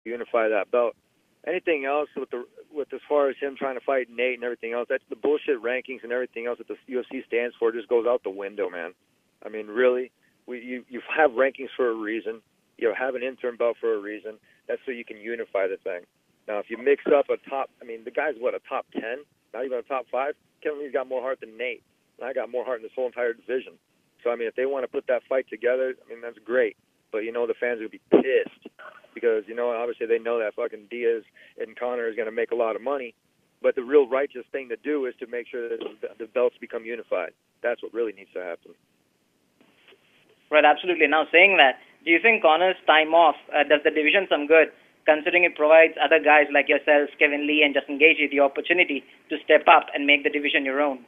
unify that belt. Anything else with as far as him trying to fight Nate and everything else, that's the bullshit rankings and everything else that the UFC stands for just goes out the window, man. I mean, really, you have rankings for a reason. You have an interim belt for a reason. That's so you can unify the thing. Now, if you mix up a top, I mean, the guy's what, a top 10, not even a top 5. Kevin Lee's got more heart than Nate, and I got more heart in this whole entire division. So I mean, if they want to put that fight together, I mean, that's great. But you know, the fans are gonna be pissed. Because, you know, obviously they know that fucking Diaz and Conor is going to make a lot of money. But the real righteous thing to do is to make sure that the belts become unified. That's what really needs to happen. Right, absolutely. Now, saying that, do you think Conor's time off does the division some good, considering it provides other guys like yourselves, Kevin Lee and Justin Gaethje, the opportunity to step up and make the division your own?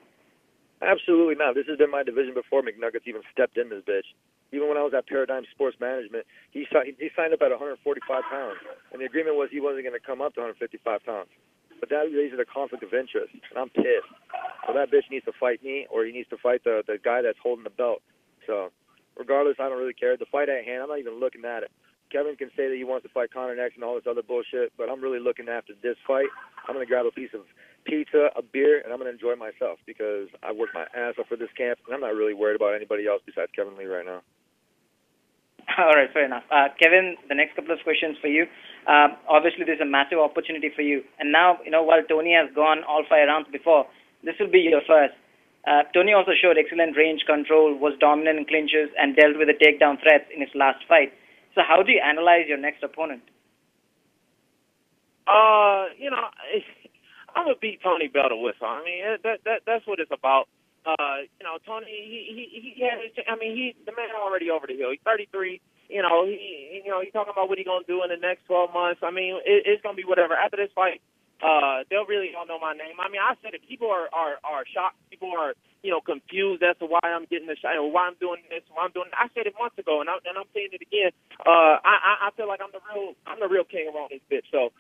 Absolutely not. This has been my division before McNuggets even stepped in this bitch. Even when I was at Paradigm Sports Management, he signed up at 145 pounds, and the agreement was he wasn't going to come up to 155 pounds. But that raises a conflict of interest, and I'm pissed. So that bitch needs to fight me, or he needs to fight the guy that's holding the belt. So regardless, I don't really care. The fight at hand, I'm not even looking at it. Kevin can say that he wants to fight Conor next and all this other bullshit, but I'm really looking after this fight. I'm going to grab a piece of pizza, a beer, and I'm going to enjoy myself because I worked my ass off for this camp, and I'm not really worried about anybody else besides Kevin Lee right now. All right, fair enough. Kevin, the next couple of questions for you. Obviously, there's a massive opportunity for you. And now, you know, while Tony has gone all 5 rounds before, this will be your first. Tony also showed excellent range control, was dominant in clinches, and dealt with the takedown threats in his last fight. So how do you analyze your next opponent? You know, I'm going to beat Tony Bell to whistle. I mean, that's what it's about. You know, Tony, he had his, I mean, the man already over the hill. He's 33. You know, he's talking about what he's going to do in the next 12 months. I mean, it's going to be whatever. After this fight, they'll really don't know my name. I mean, I said it. People are shocked. People are, you know, confused as to why I'm getting the shot, or why I'm doing this, why I'm doing that. I said it months ago, and I'm saying it again. I feel like I'm the real king around this bitch. So,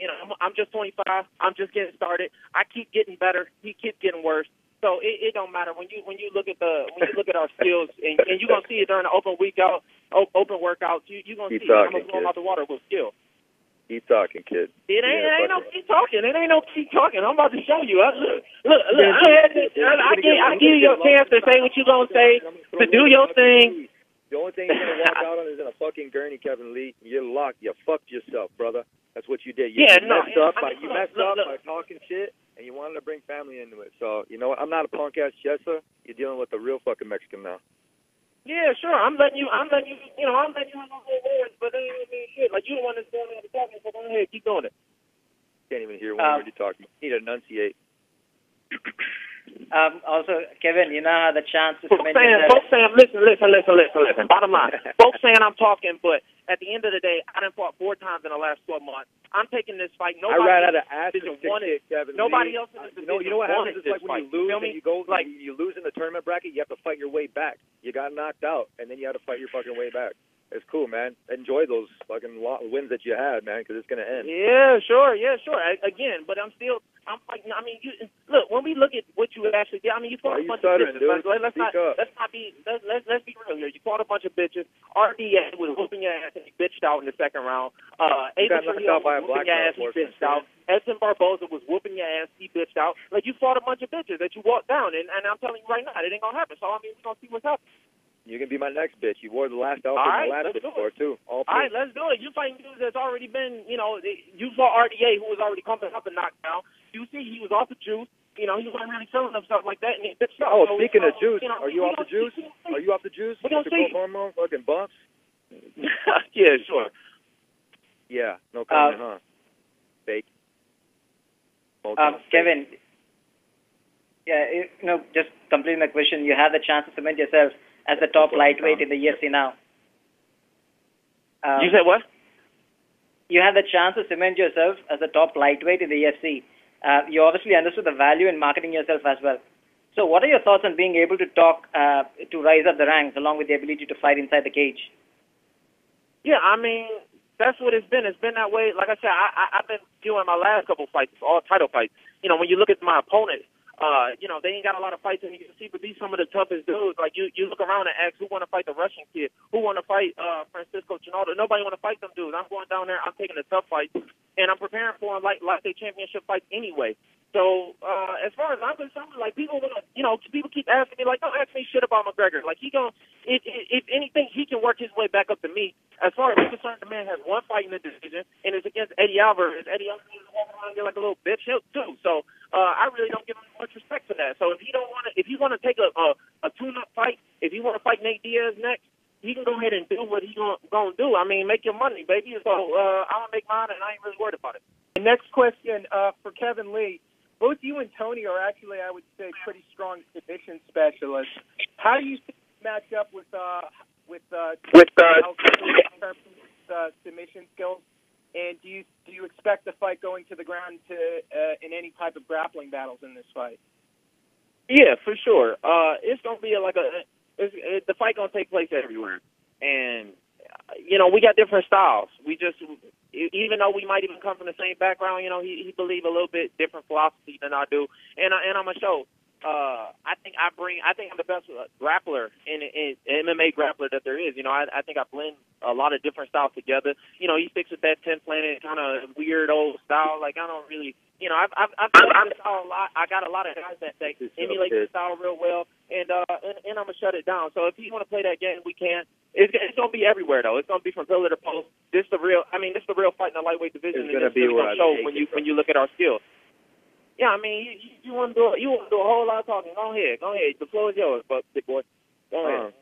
you know, I'm just 25. I'm just getting started. I keep getting better. He keeps getting worse. So it don't matter when you look at our skills, and you're gonna see it during the open workouts. You're gonna see I'm gonna blow him out the water with skill. Keep talking, kid. It ain't no keep talking. It ain't no keep talking. I'm about to show you. Look. I give you a chance to say what you gonna say, to do your thing. The only thing you're gonna walk out on is in a fucking gurney, Kevin Lee. You're locked. You fucked yourself, brother. That's what you did. You messed up by talking shit, and you wanted to bring family into it. So, you know what? I'm not a punk-ass Chessa. You're dealing with a real fucking Mexican now. Yeah, sure. I'm letting you have a little words, but they ain't mean shit. Like, you the one that's going on the talking, so go ahead, keep doing it. Can't even hear one word you're talking. You need to enunciate. Also, Kevin, you now have the chance to folks saying, listen. Bottom line, folks saying I'm talking, but at the end of the day, I done fought 4 times in the last 12 months. I'm taking this fight. I ran out of ass to Kevin Nobody Lee. else in this division. You know what happens? It's like when you lose and you go, like, you lose in the tournament bracket, you have to fight your way back. You got knocked out, and then you have to fight your fucking way back. It's cool, man. Enjoy those fucking wins that you had, man, because it's going to end. Yeah, sure. Again, but I'm fighting. I mean, look, when we look at what you actually did, I mean, you fought a bunch of bitches. Let's be real here. You fought a bunch of bitches. RDA was whooping your ass and he bitched out in the second round. Ava Trujillo was whooping your ass, he bitched out. Edson Barboza was whooping your ass, he bitched out. Like, you fought a bunch of bitches that you walked down, and I'm telling you right now, it ain't going to happen. So, I mean, we're going to see what's happening. You can be my next bitch. You wore the last outfit in the last bitch before, too. All right, let's do it. You fighting dudes that's already been, you know, you fought RDA, who was already coming up and knocked down. You see, he was off the juice. You know, he was really selling himself like that, and he bitched out. Oh, speaking of juice, are you off the juice? Are you off the juice? We're going to see. Hormone fucking bumps? Yeah, sure. Yeah, no comment, huh? Fake. Kevin, just completing the question, you have the chance to cement yourself as the top lightweight in the UFC now. You said what? You have the chance to cement yourself as the top lightweight in the UFC. You obviously understood the value in marketing yourself as well. So what are your thoughts on being able to talk to rise up the ranks along with the ability to fight inside the cage? Yeah, I mean, that's what it's been. It's been that way. Like I said, I've been doing my last couple fights, all title fights. You know, when you look at my opponents, They ain't got a lot of fights in the UFC, but these some of the toughest dudes. Like you look around and ask who want to fight the Russian kid, who want to fight Francisco Trinaldo. Nobody want to fight them dudes. I'm going down there. I'm taking the tough fights, and I'm preparing for them like they championship fights anyway. So as far as I'm concerned, like people want to, people keep asking me like, don't ask me shit about McGregor. Like if anything, he can work his way back up to me. As far as I'm concerned, the man has one fight in the division, and it's against Eddie Alvarez. Eddie Alvarez is walking around here like a little bitch too. So I really don't give him much respect for that. So if you want to take a tune-up fight, if you want to fight Nate Diaz next, he can go ahead and do what he's gonna do. I mean, make your money, baby. So I'm gonna make mine, and I ain't really worried about it. The next question for Kevin Lee. Both you and Tony are actually, I would say, pretty strong submission specialists. How do you match up with submission skills? And do you expect the fight going to the ground in any type of grappling battles in this fight? Yeah, for sure. It's gonna be the fight gonna take place everywhere, and we got different styles. Even though we might even come from the same background, he believe a little bit different philosophy than I do, and I'm a show. I think I'm the best grappler in MMA grappler that there is. I think I blend a lot of different styles together. He sticks with that 10 planet kind of weird old style. Like I don't really, I've this style a lot. I got a lot of guys that emulate this style real well, and I'm gonna shut it down. So if you want to play that game, we can. It's gonna be everywhere though. It's gonna be from pillar to post. This the real fight in the lightweight division. It's gonna be what show when you look at our skills. Yeah, I mean, you want to do a whole lot of talking. Go ahead. The floor is yours, big boy. Go ahead.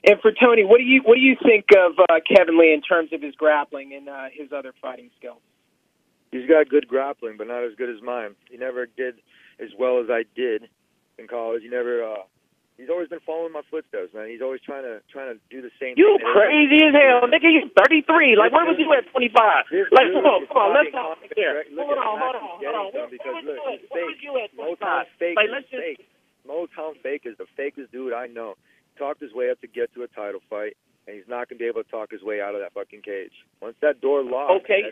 And for Tony, what do you think of Kevin Lee in terms of his grappling and his other fighting skills? He's got good grappling, but not as good as mine. He never did as well as I did in college. He's always been following my footsteps, man. He's always trying to do the same thing. You crazy as hell, nigga. You 33. Like, where was you at 25? Like, come on. Let's talk there. Hold on. Because look, he's fake. Motown fake is fake. Motown fake is the fakest dude I know. Talked his way up to get to a title fight, and he's not going to be able to talk his way out of that fucking cage. Once that door locks. Okay,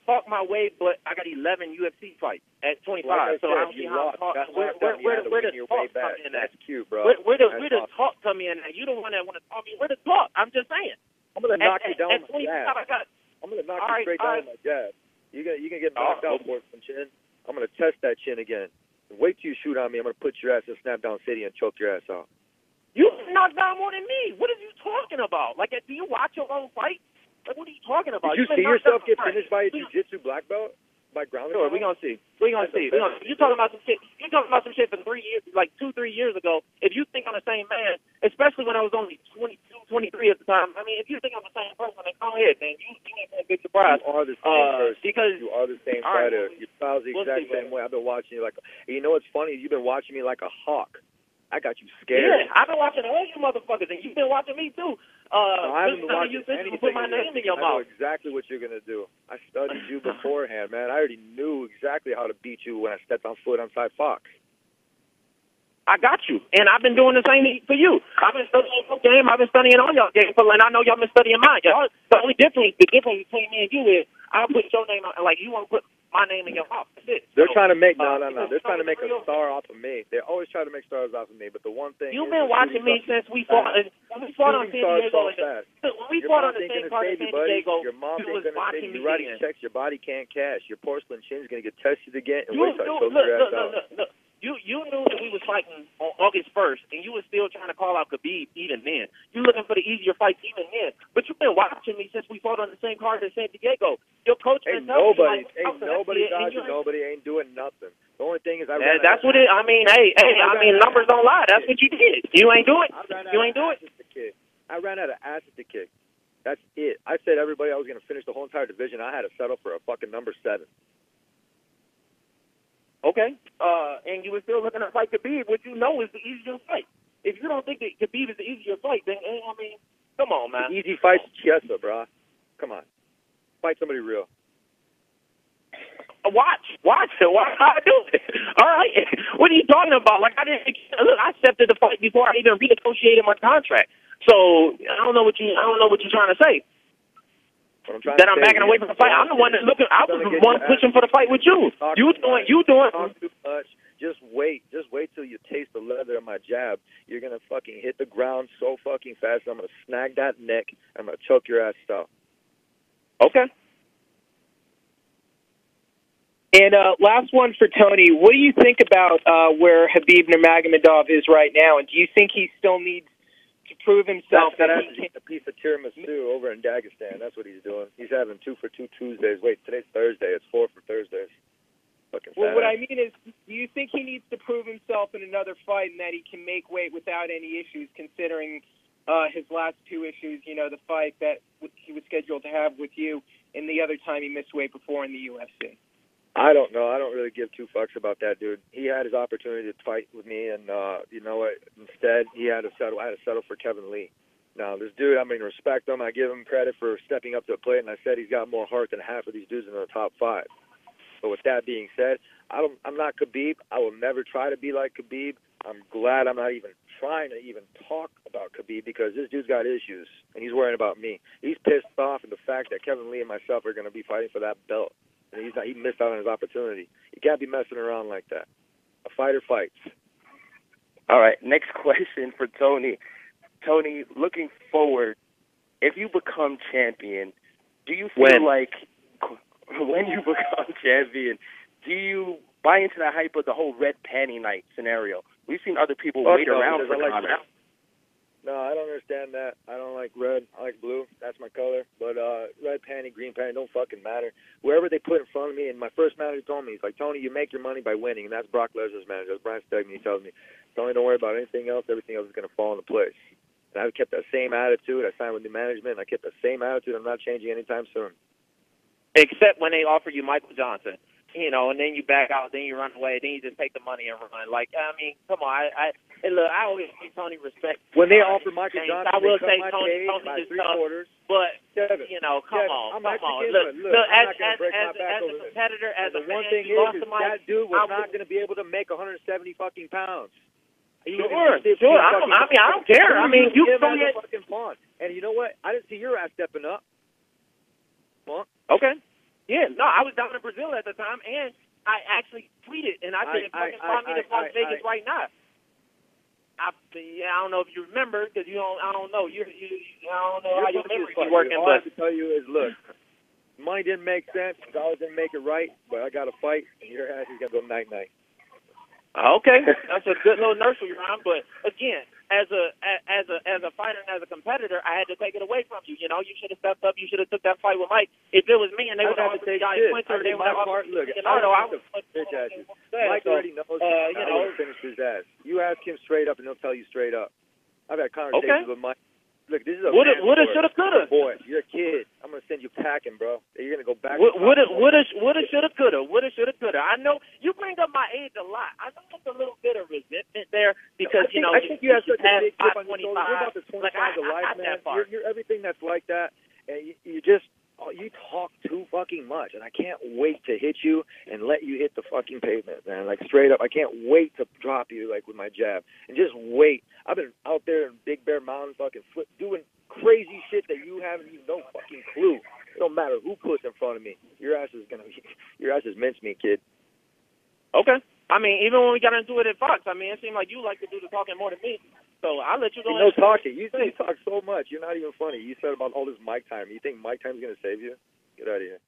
talk my way, but I got 11 UFC fights at 25, so I don't see how where the talk come in at? That's cute, bro. Where the talk come in at? You the one that want to talk me. Where the talk? I'm just saying. I'm going to knock you down with my jab. I'm going to knock you straight down with my jab. You can get knocked out for some chin. I'm going to test that chin again. Wait till you shoot on me. I'm going to put your ass in Snapdown City and choke your ass out. You knocked down more than me. What are you talking about? Like, do you watch your own fight? Like, what are you talking about? Did you see yourself get finished by a jiu-jitsu black belt? By ground? Sure, we're gonna see. You talking about some shit? You talking about some shit from 3 years, like 2-3 years ago? If you think I'm the same man, especially when I was only 22, 23 at the time. I mean, if you think I'm the same person, then go ahead. Then you ain't a big surprise. You are the same person. Because you are the same fighter. Your style's the exact same way. I've been watching you like. You know what's funny? You've been watching me like a hawk. I got you scared. Yeah, I've been watching all you motherfuckers, and you've been watching me too. I haven't been watching anything. Put my name in your mouth. I know exactly what you're gonna do. I studied you beforehand, man. I already knew exactly how to beat you when I stepped on foot on Cy Fox. I got you, and I've been doing the same for you. I've been studying your game. I've been studying all y'all game, and I know y'all been studying mine. Y'all, the difference between me and you is I'll put your name on, like you won't put my name in your mouth. That's it. They're trying to make no. They're trying to make a star off of me. They always try to make stars off of me. But the one thing you've been watching me since we fought. When we fought on San Diego, when we fought on the same card in San Diego, your mom you was watching me. You're writing checks. Your body can't cash. Your porcelain chin's gonna get tested again. And look. You knew that we was fighting on August 1st, and you were still trying to call out Khabib even then. You looking for the easier fights even then. But you've been watching me since we fought on the same card in San Diego. Your coach ain't nobody dodging. Nobody ain't doing nothing. The only thing is that's what it. I mean, numbers don't lie. That's what you did. You ain't do it. You ain't do it. I ran out of ass to kick. That's it. I said everybody I was going to finish the whole entire division. I had to settle for a fucking number 7. Okay. And you were still looking to fight Khabib, which you know is the easier fight. If you don't think that Khabib is the easier fight, then, I mean, come on, man. The easy fight's Chiesa, bro. Come on. Fight somebody real. Watch how I do it. All right. What are you talking about? Like, I accepted the fight before I even renegotiated my contract. So I don't know what you're trying to say. What I'm trying that to I'm say backing away from the fight. I'm the one that's looking. I was the one pushing for the fight with you. You doing. Talk too much. Just wait till you taste the leather of my jab. You're gonna fucking hit the ground so fucking fast. I'm gonna snag that neck. I'm gonna choke your ass out. Okay. And last one for Tony. What do you think about where Khabib Nurmagomedov is right now? And do you think he still needs to prove himself? He's a piece of tiramisu over in Dagestan. That's what he's doing. He's having 2 for 2 Tuesdays. Wait, today's Thursday. It's 4 for Thursdays. Well, what I mean is, do you think he needs to prove himself in another fight and that he can make weight without any issues, considering his last 2 issues, the fight that he was scheduled to have with you and the other time he missed weight before in the UFC? I don't know. I don't really give 2 fucks about that dude. He had his opportunity to fight with me, and you know what? Instead, he had to settle. I had to settle for Kevin Lee. Now, this dude, I mean, respect him. I give him credit for stepping up to the plate, and I said he's got more heart than half of these dudes in the top 5. But with that being said, I'm not Khabib. I will never try to be like Khabib. I'm glad I'm not even trying to even talk about Khabib because this dude's got issues, and he's worrying about me. He's pissed off at the fact that Kevin Lee and myself are going to be fighting for that belt. And he missed out on his opportunity. You can't be messing around like that. A fighter fights. All right, next question for Tony. Tony, looking forward, if you become champion, do you feel like when you become champion, do you buy into the hype of the whole red panty night scenario? We've seen other people wait around for Conor. No, I don't understand that. I don't like red. I like blue. That's my color. But red panty, green panty, don't fucking matter. Wherever they put in front of me, and my first manager told me, he's like, Tony, you make your money by winning, and that's Brock Lesnar's manager. That's Brian Stegman. He tells me, Tony, don't worry about anything else. Everything else is going to fall into place. And I kept that same attitude. I signed with the management, and I kept the same attitude. I'm not changing anytime soon. Except when they offer you Michael Johnson. And then you back out, then you run away, then you just take the money and run. Like, I mean, come on. Look, I always see Tony respect. When they offer Michael Johnson, I will say Tony just three-quarters. But, Kevin, come on. Look, as a competitor, as a fan, one thing you lost is to Mike. That dude was not going to be able to make 170 fucking pounds. Sure. I don't care. I mean, you fully fucking pawn. And you know what? I didn't see your ass stepping up. Well, okay. Yeah, no, I was down in Brazil at the time, and I actually tweeted, and I said, fucking find me to Las Vegas right now. I don't know if you remember, because I don't know. I don't know how your memory is working. All I but have to tell you is, look, money didn't make sense, dollars didn't make it right, but I got to fight, and your ass is going to go night-night. Okay, that's a good little nursery rhyme. But again, as a fighter and as a competitor, I had to take it away from you. You should have stepped up. You should have took that fight with Mike. If it was me and they would have offered Quinter, they would have offered. Look, Mike already knows. How to finish his ass. You ask him straight up, and he'll tell you straight up. I've had conversations with Mike. Look, this is a woulda, shoulda, coulda. Boy, you're a kid. I'm gonna send you packing, bro. You're gonna go back. Woulda, shoulda, coulda. Woulda, shoulda, coulda. I know you bring up my age a lot. I know there's a little bit of resentment there because I think you have such a big chip on your shoulder. You're about the 25 of life, man. You're everything that's like that, and you talk too fucking much, and I can't wait to hit you and let you hit the fucking pavement, man. Like straight up, I can't wait to drop you like with my jab, and just wait. I've been out there in Big Bear Mountain fucking doing crazy shit that you haven't even no fucking clue. It don't matter who puts in front of me. Your ass is mincemeat, kid. Okay. I mean, even when we got into it at Fox, I mean, it seemed like you like to do the talking more than me. So I'll let you go. No talking. You talk so much. You're not even funny. You said about all this mic time. You think mic time's going to save you? Get out of here.